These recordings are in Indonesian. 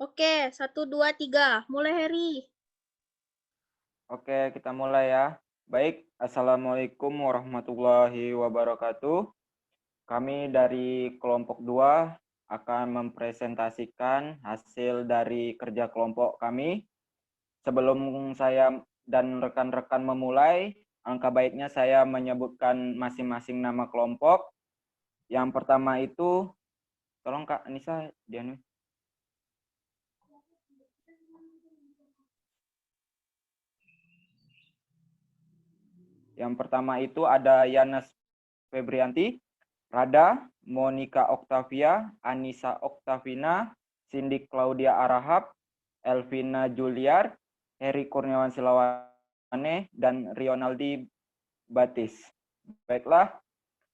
Oke, 1, 2, 3. Mulai, Heri. Oke, kita mulai ya. Baik, Assalamualaikum warahmatullahi wabarakatuh. Kami dari kelompok 2 akan mempresentasikan hasil dari kerja kelompok kami. Sebelum saya dan rekan-rekan memulai, angka baiknya saya menyebutkan masing-masing nama kelompok. Yang pertama itu, tolong Kak Anissa, Dianu. Yang pertama itu ada Yanes Febrianti, Rada, Monica Octavia, Anissa Octavina, Cindy Claudia Arahap, Elvina Juliar, Heri Kurniawan Silawane, dan Rionaldi Batis. Baiklah,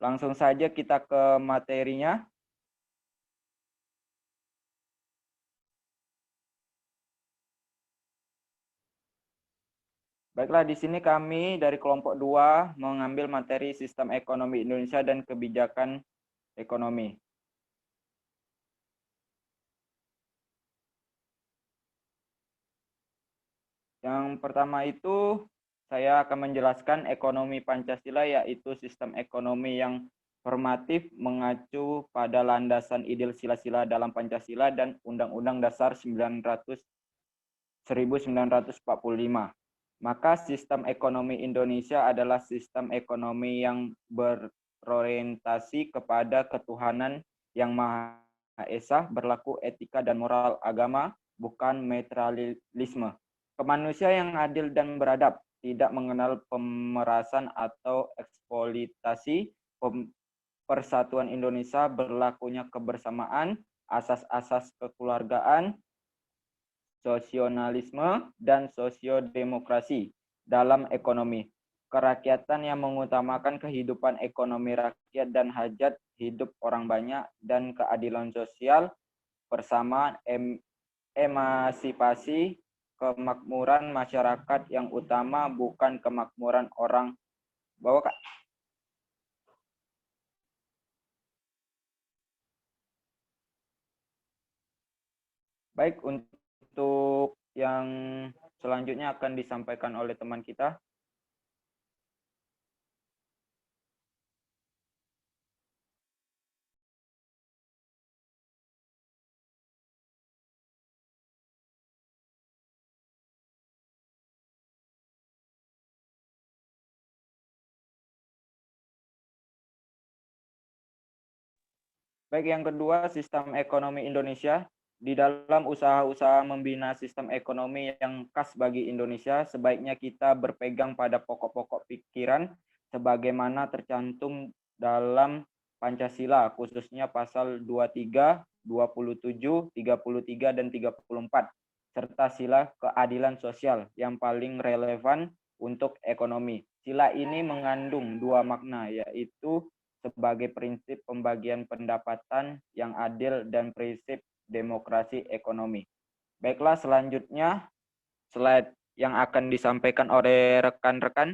langsung saja kita ke materinya. Baiklah, di sini kami dari kelompok 2 mengambil materi Sistem Ekonomi Indonesia dan Kebijakan Ekonomi. Yang pertama itu saya akan menjelaskan ekonomi Pancasila, yaitu sistem ekonomi yang normatif mengacu pada landasan ideal sila-sila dalam Pancasila dan Undang-Undang Dasar 1945. Maka sistem ekonomi Indonesia adalah sistem ekonomi yang berorientasi kepada ketuhanan yang Maha Esa, berlaku etika dan moral agama, bukan materialisme. Kemanusia yang adil dan beradab, tidak mengenal pemerasan atau eksploitasi. Persatuan Indonesia berlakunya kebersamaan, asas-asas kekeluargaan, sosionalisme, dan sosiodemokrasi dalam ekonomi. Kerakyatan yang mengutamakan kehidupan ekonomi rakyat dan hajat hidup orang banyak, dan keadilan sosial, persamaan, emasipasi, kemakmuran masyarakat yang utama, bukan kemakmuran orang. Bawa Kak. Baik, untuk yang selanjutnya akan disampaikan oleh teman kita. Baik, yang kedua, sistem ekonomi Indonesia. Di dalam usaha-usaha membina sistem ekonomi yang khas bagi Indonesia, sebaiknya kita berpegang pada pokok-pokok pikiran sebagaimana tercantum dalam Pancasila, khususnya pasal 23, 27, 33, dan 34, serta sila keadilan sosial yang paling relevan untuk ekonomi. Sila ini mengandung dua makna, yaitu sebagai prinsip pembagian pendapatan yang adil dan prinsip demokrasi ekonomi. Baiklah, selanjutnya slide yang akan disampaikan oleh rekan-rekan.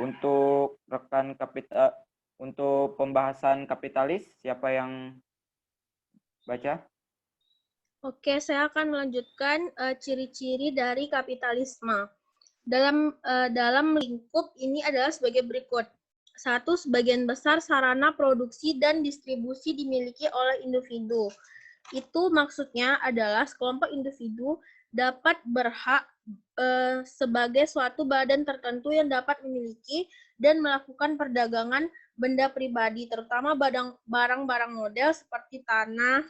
Untuk rekan kapital, untuk pembahasan kapitalis, siapa yang baca? Oke, saya akan melanjutkan ciri-ciri dari kapitalisme. Dalam lingkup ini adalah sebagai berikut. 1. Sebagian besar sarana produksi dan distribusi dimiliki oleh individu. Itu maksudnya adalah sekelompok individu dapat berhak sebagai suatu badan tertentu yang dapat memiliki dan melakukan perdagangan benda pribadi, terutama barang-barang model seperti tanah,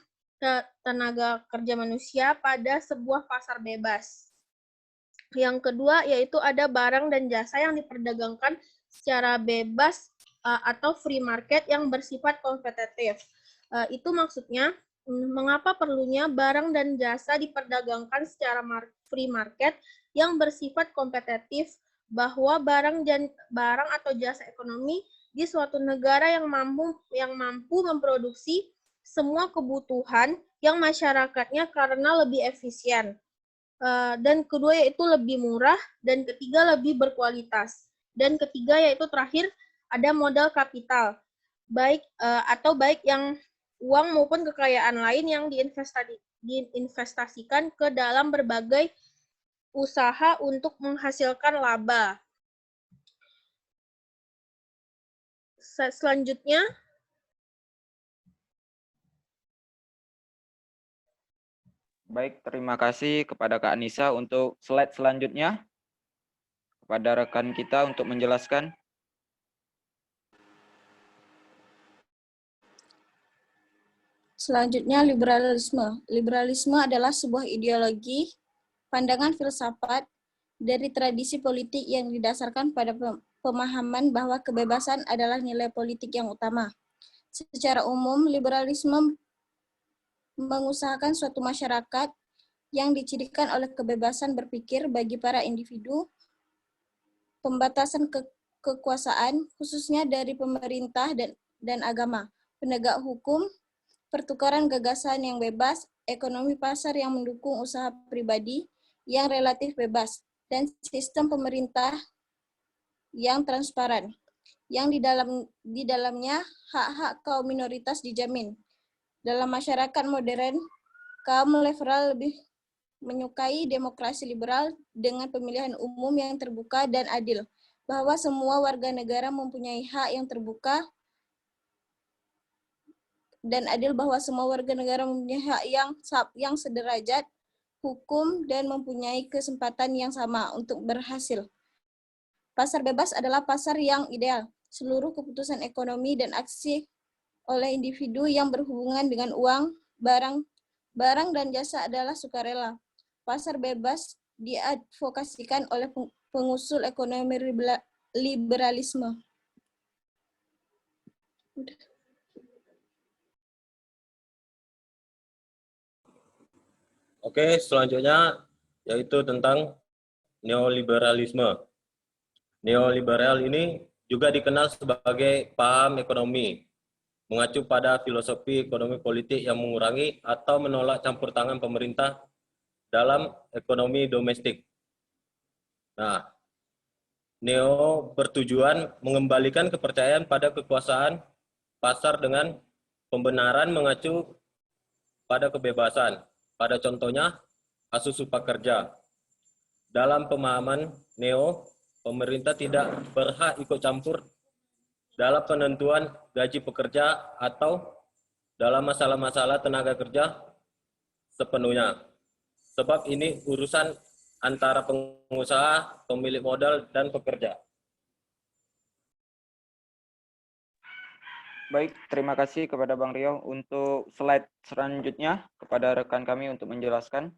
tenaga kerja manusia pada sebuah pasar bebas. Yang kedua yaitu ada barang dan jasa yang diperdagangkan secara bebas atau free market yang bersifat kompetitif. Itu maksudnya mengapa perlunya barang dan jasa diperdagangkan secara free market yang bersifat kompetitif, bahwa barang atau jasa ekonomi di suatu negara yang mampu memproduksi semua kebutuhan yang masyarakatnya karena lebih efisien. Dan kedua yaitu lebih murah, dan ketiga lebih berkualitas, dan ketiga yaitu terakhir ada modal kapital, baik yang uang maupun kekayaan lain yang diinvestasikan ke dalam berbagai usaha untuk menghasilkan laba. Selanjutnya, baik, terima kasih kepada Kak Anissa untuk slide selanjutnya. Kepada rekan kita untuk menjelaskan. Selanjutnya, liberalisme. Liberalisme adalah sebuah ideologi, pandangan filsafat dari tradisi politik yang didasarkan pada pemahaman bahwa kebebasan adalah nilai politik yang utama. Secara umum, liberalisme mengusahakan suatu masyarakat yang dicirikan oleh kebebasan berpikir bagi para individu, pembatasan kekuasaan, khususnya dari pemerintah dan agama, penegak hukum, pertukaran gagasan yang bebas, ekonomi pasar yang mendukung usaha pribadi yang relatif bebas, dan sistem pemerintah yang transparan, yang di dalamnya hak-hak kaum minoritas dijamin. Dalam masyarakat modern, kaum liberal lebih menyukai demokrasi liberal dengan pemilihan umum yang terbuka dan adil, bahwa semua warga negara mempunyai hak yang terbuka dan adil, bahwa semua warga negara mempunyai hak yang sederajat hukum dan mempunyai kesempatan yang sama untuk berhasil. Pasar bebas adalah pasar yang ideal. Seluruh keputusan ekonomi dan aksi oleh individu yang berhubungan dengan uang, barang dan jasa adalah sukarela. Pasar bebas diadvokasikan oleh pengusul ekonomi liberalisme. Oke, selanjutnya yaitu tentang neoliberalisme. Neoliberal ini juga dikenal sebagai paham ekonomi, mengacu pada filosofi ekonomi politik yang mengurangi atau menolak campur tangan pemerintah dalam ekonomi domestik. Nah, neo bertujuan mengembalikan kepercayaan pada kekuasaan pasar dengan pembenaran mengacu pada kebebasan. Pada contohnya, kasus upah kerja. Dalam pemahaman neo, pemerintah tidak berhak ikut campur dalam penentuan gaji pekerja atau dalam masalah-masalah tenaga kerja sepenuhnya. Sebab ini urusan antara pengusaha, pemilik modal, dan pekerja. Baik, terima kasih kepada Bang Rio. Untuk slide selanjutnya, kepada rekan kami untuk menjelaskan.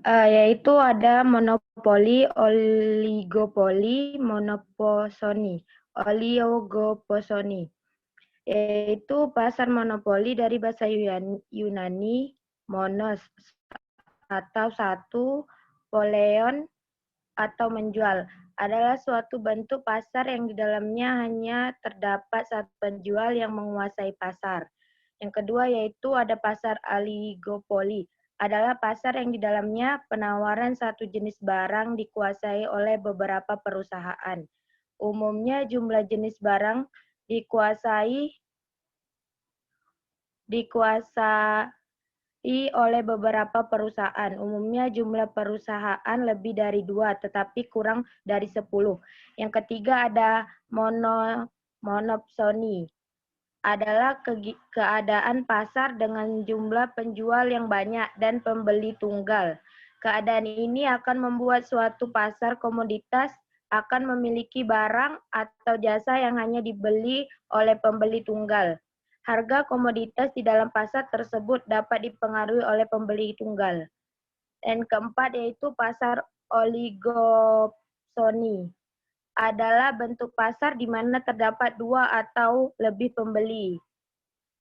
Yaitu ada monopoli, oligopoli, monoposoni, oligopsoni. Yaitu pasar monopoli dari bahasa Yunani, monos, atau satu, poleon, atau menjual, adalah suatu bentuk pasar yang di dalamnya hanya terdapat satu penjual yang menguasai pasar. Yang kedua yaitu ada pasar oligopoli, adalah pasar yang di dalamnya penawaran satu jenis barang dikuasai oleh beberapa perusahaan. Umumnya jumlah jenis barang dikuasai oleh beberapa perusahaan. Umumnya jumlah perusahaan lebih dari 2, tetapi kurang dari 10. Yang ketiga ada monopsoni, adalah keadaan pasar dengan jumlah penjual yang banyak dan pembeli tunggal. Keadaan ini akan membuat suatu pasar komoditas akan memiliki barang atau jasa yang hanya dibeli oleh pembeli tunggal. Harga komoditas di dalam pasar tersebut dapat dipengaruhi oleh pembeli tunggal. Dan keempat yaitu pasar oligopsoni, adalah bentuk pasar di mana terdapat 2 atau lebih pembeli,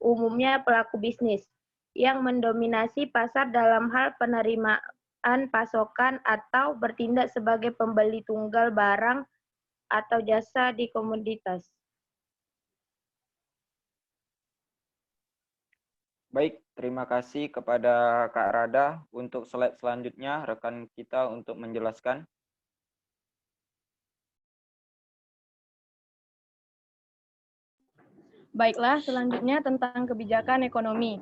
umumnya pelaku bisnis, yang mendominasi pasar dalam hal penerimaan pasokan atau bertindak sebagai pembeli tunggal barang atau jasa di komoditas. Baik, terima kasih kepada Kak Rada. Untuk slide selanjutnya, rekan kita untuk menjelaskan. Baiklah, selanjutnya tentang kebijakan ekonomi.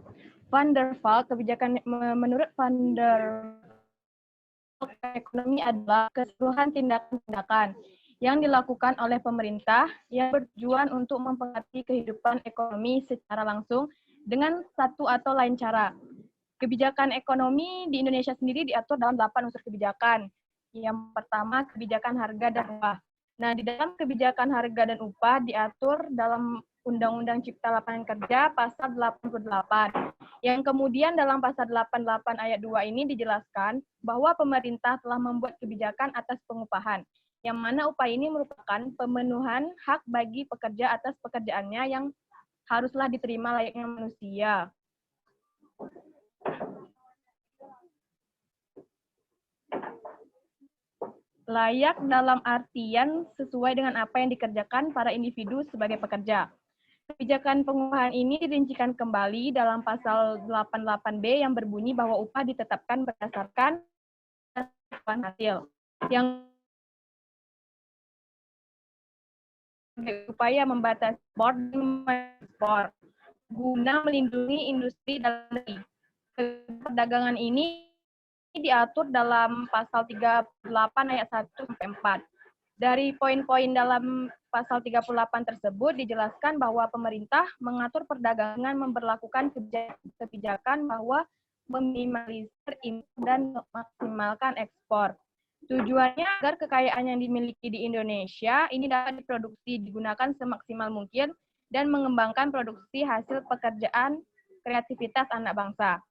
Menurut Van der Valk, ekonomi adalah keseluruhan tindakan-tindakan yang dilakukan oleh pemerintah yang bertujuan untuk mempengaruhi kehidupan ekonomi secara langsung dengan satu atau lain cara. Kebijakan ekonomi di Indonesia sendiri diatur dalam 8 unsur kebijakan. Yang pertama, kebijakan harga dan upah. Nah, di dalam kebijakan harga dan upah diatur dalam Undang-Undang Cipta Lapangan Kerja pasal 88. Yang kemudian dalam pasal 88 ayat 2 ini dijelaskan bahwa pemerintah telah membuat kebijakan atas pengupahan, yang mana upah ini merupakan pemenuhan hak bagi pekerja atas pekerjaannya yang haruslah diterima layaknya manusia. Layak dalam artian sesuai dengan apa yang dikerjakan para individu sebagai pekerja. Kebijakan pengupahan ini dirincikan kembali dalam pasal 88B yang berbunyi bahwa upah ditetapkan berdasarkan hasil yang upaya membatasi ekspor guna melindungi industri dalam negeri. Perdagangan ini diatur dalam pasal 38 ayat 1 sampai 4. Dari poin-poin dalam pasal 38 tersebut dijelaskan bahwa pemerintah mengatur perdagangan memberlakukan kebijakan bahwa meminimalisir impor dan memaksimalkan ekspor. Tujuannya agar kekayaan yang dimiliki di Indonesia ini dapat diproduksi, digunakan semaksimal mungkin, dan mengembangkan produksi hasil pekerjaan kreativitas anak bangsa.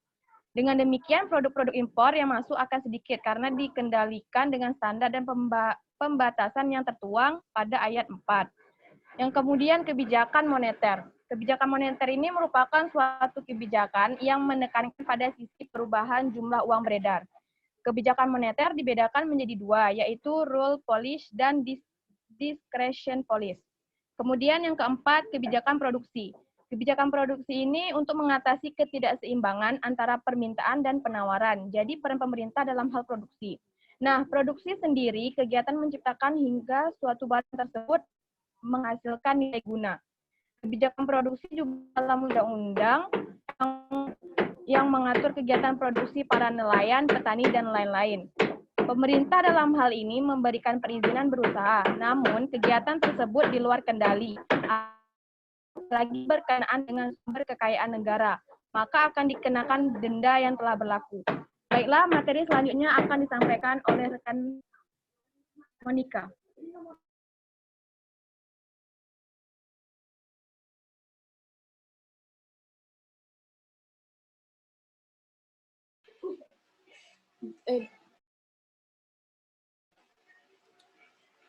Dengan demikian, produk-produk impor yang masuk akan sedikit karena dikendalikan dengan standar dan pembatasan yang tertuang pada ayat 4. Yang kemudian kebijakan moneter. Kebijakan moneter ini merupakan suatu kebijakan yang menekankan pada sisi perubahan jumlah uang beredar. Kebijakan moneter dibedakan menjadi dua, yaitu rule policy dan discretion policy. Kemudian yang keempat, kebijakan produksi. Kebijakan produksi ini untuk mengatasi ketidakseimbangan antara permintaan dan penawaran. Jadi peran pemerintah dalam hal produksi. Nah, produksi sendiri kegiatan menciptakan hingga suatu barang tersebut menghasilkan nilai guna. Kebijakan produksi juga dalam undang-undang yang mengatur kegiatan produksi para nelayan, petani, dan lain-lain. Pemerintah dalam hal ini memberikan perizinan berusaha, namun kegiatan tersebut di luar kendali, lagi berkenaan dengan sumber kekayaan negara, maka akan dikenakan denda yang telah berlaku. Baiklah, materi selanjutnya akan disampaikan oleh rekan Monica.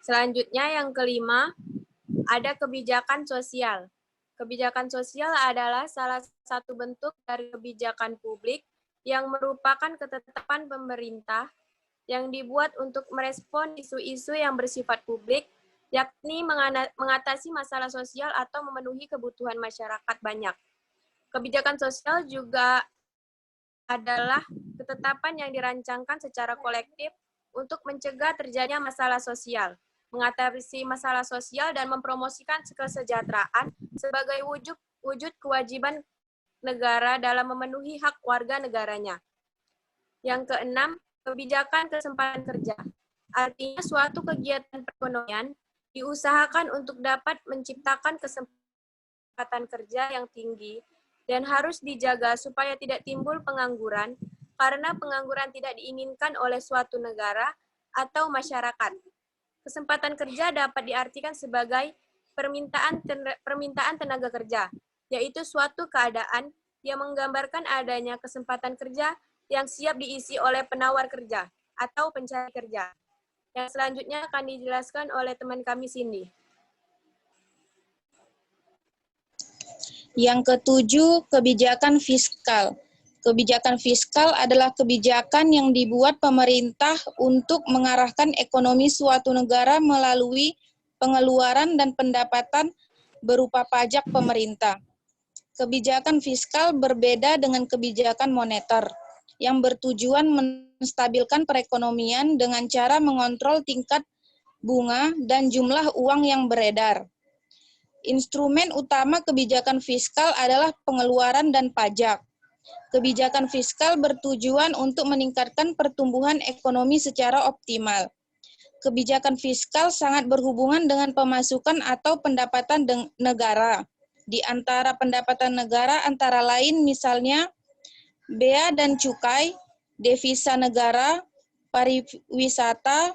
Selanjutnya yang kelima, ada kebijakan sosial. Kebijakan sosial adalah salah satu bentuk dari kebijakan publik yang merupakan ketetapan pemerintah yang dibuat untuk merespon isu-isu yang bersifat publik, yakni mengatasi masalah sosial atau memenuhi kebutuhan masyarakat banyak. Kebijakan sosial juga adalah ketetapan yang dirancangkan secara kolektif untuk mencegah terjadinya masalah sosial, mengatasi masalah sosial dan mempromosikan kesejahteraan sebagai wujud kewajiban negara dalam memenuhi hak warga negaranya. Yang keenam, kebijakan kesempatan kerja. Artinya suatu kegiatan perekonomian diusahakan untuk dapat menciptakan kesempatan kerja yang tinggi dan harus dijaga supaya tidak timbul pengangguran karena pengangguran tidak diinginkan oleh suatu negara atau masyarakat. Kesempatan kerja dapat diartikan sebagai permintaan tenaga kerja, yaitu suatu keadaan yang menggambarkan adanya kesempatan kerja yang siap diisi oleh penawar kerja atau pencari kerja. Yang selanjutnya akan dijelaskan oleh teman kami Cindy. Yang ketujuh, kebijakan fiskal. Kebijakan fiskal adalah kebijakan yang dibuat pemerintah untuk mengarahkan ekonomi suatu negara melalui pengeluaran dan pendapatan berupa pajak pemerintah. Kebijakan fiskal berbeda dengan kebijakan moneter yang bertujuan menstabilkan perekonomian dengan cara mengontrol tingkat bunga dan jumlah uang yang beredar. Instrumen utama kebijakan fiskal adalah pengeluaran dan pajak. Kebijakan fiskal bertujuan untuk meningkatkan pertumbuhan ekonomi secara optimal. Kebijakan fiskal sangat berhubungan dengan pemasukan atau pendapatan negara. Di antara pendapatan negara antara lain misalnya bea dan cukai, devisa negara, pariwisata,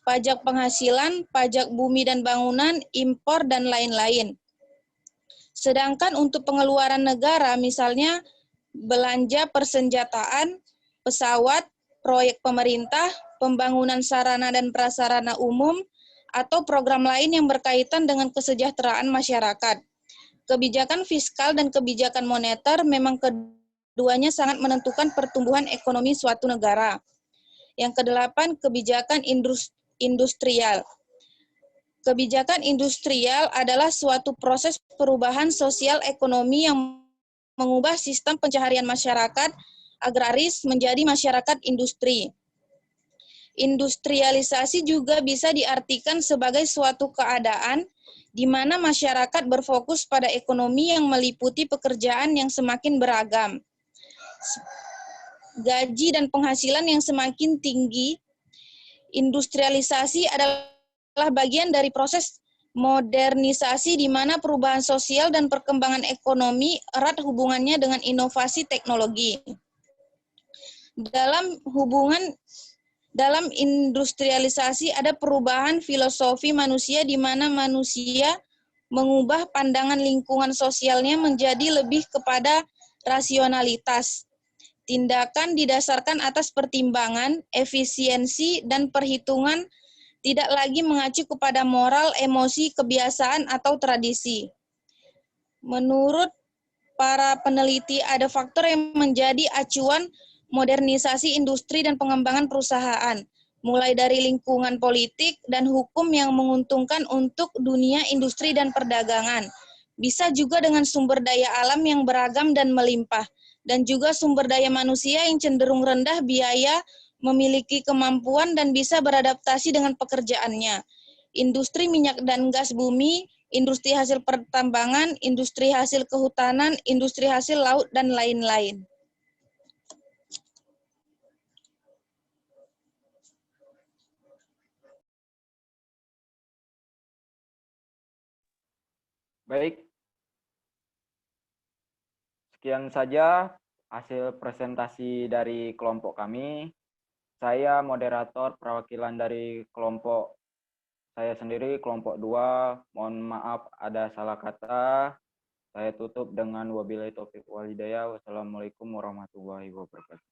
pajak penghasilan, pajak bumi dan bangunan, impor, dan lain-lain. Sedangkan untuk pengeluaran negara misalnya belanja persenjataan, pesawat, proyek pemerintah, pembangunan sarana dan prasarana umum, atau program lain yang berkaitan dengan kesejahteraan masyarakat. Kebijakan fiskal dan kebijakan moneter memang keduanya sangat menentukan pertumbuhan ekonomi suatu negara. Yang kedelapan, kebijakan industrial. Kebijakan industrial adalah suatu proses perubahan sosial ekonomi yang mengubah sistem pencaharian masyarakat agraris menjadi masyarakat industri. Industrialisasi juga bisa diartikan sebagai suatu keadaan di mana masyarakat berfokus pada ekonomi yang meliputi pekerjaan yang semakin beragam, gaji dan penghasilan yang semakin tinggi. Industrialisasi adalah bagian dari proses modernisasi di mana perubahan sosial dan perkembangan ekonomi erat hubungannya dengan inovasi teknologi. Dalam industrialisasi ada perubahan filosofi manusia di mana manusia mengubah pandangan lingkungan sosialnya menjadi lebih kepada rasionalitas. Tindakan didasarkan atas pertimbangan, efisiensi, dan perhitungan tidak lagi mengacu kepada moral, emosi, kebiasaan, atau tradisi. Menurut para peneliti, ada faktor yang menjadi acuan modernisasi industri dan pengembangan perusahaan, mulai dari lingkungan politik dan hukum yang menguntungkan untuk dunia industri dan perdagangan. Bisa juga dengan sumber daya alam yang beragam dan melimpah, dan juga sumber daya manusia yang cenderung rendah biaya, memiliki kemampuan dan bisa beradaptasi dengan pekerjaannya. Industri minyak dan gas bumi, industri hasil pertambangan, industri hasil kehutanan, industri hasil laut, dan lain-lain. Baik, sekian saja hasil presentasi dari kelompok kami. Saya moderator perwakilan dari kelompok saya sendiri, kelompok 2. Mohon maaf ada salah kata. Saya tutup dengan wabillahi taufiq wal hidayah. Wassalamualaikum warahmatullahi wabarakatuh.